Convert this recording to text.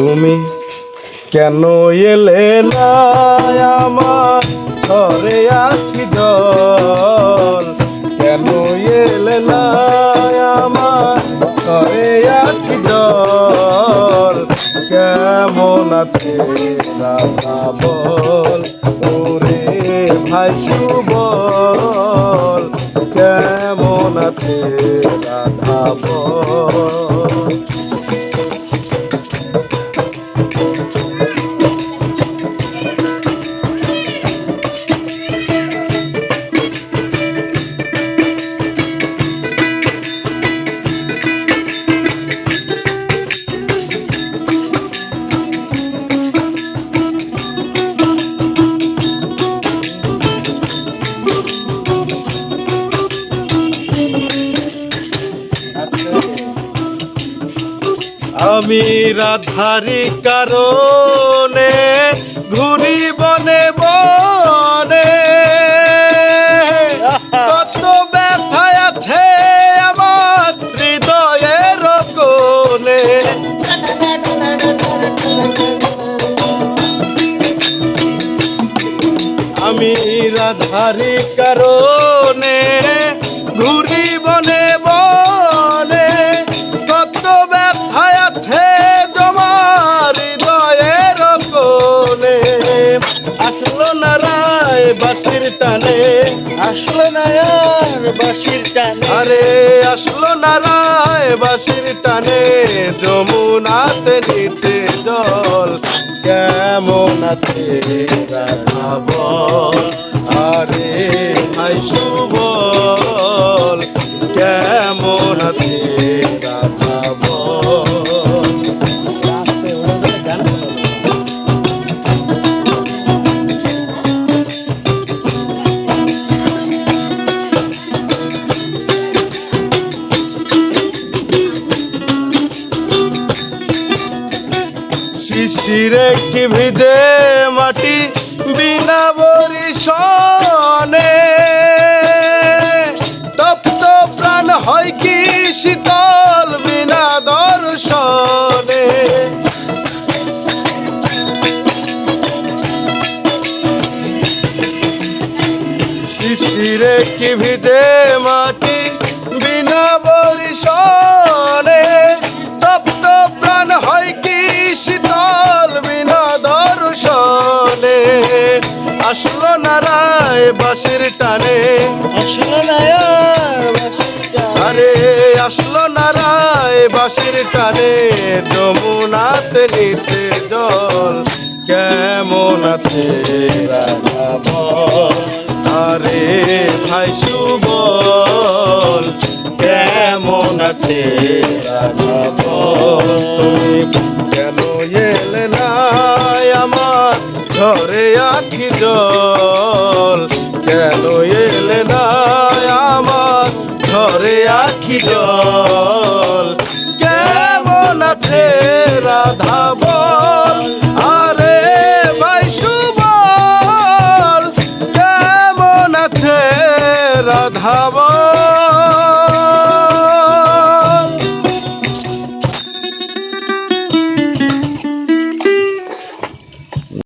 তুমি কেন এলে না আমার ঝরে আখি জল, কেন এলে না আমার ঝরে আখি জল। কেমন আছে রাধা বল ওরে ভাই সুবল, কেমন আছে রাধা বল। আমি রাধারি কারণে ঘুরি বনে বনে, কত ব্যথা আছে আমার হৃদয়ের কোণে। আমি রাধারি কারণে ঘুরি বনে বনে, কত ব্যথা আছে জমার হৃদয়ের কোণে। আসলো না রায় বাঁশির টানে, আসলো না আর বাঁশির টানে, আরে আসলো না রায় বাঁশির টানে, যমুনাতে নিতে জল। কেমন আছে রাধা বল, আরে ভাই সুবল, কেমন আছে রাধা বল। শিশিরে কি ভিজে মাটি বিনা বরিশনে, তপ্ত প্রাণ হয় কি শীতল বিনা দর্শনে। শিশিরে কি ভিজে মাটি বিনা বরিশনে, তপ্ত প্রাণ হয় কি শীতল বিনা দর্শনে। আসলো না রায় বাঁশির টানে, আসলো না আর বাঁশির টানে, আরে আসলো না রায় বাঁশির টানে, যমুনাতে নিতে জল। কেমন আছে রাধা বল, আরে ভাই সুবল, কেমন আছে রাধা বল। তুমি কেন এলে না আমার ঝরে আখি জল, কেন এলে না আমার ঝরে আখি জল। কেমন আছে রাধা বল, আরে ভাই সুবল, কেমন আছে রাধা বল।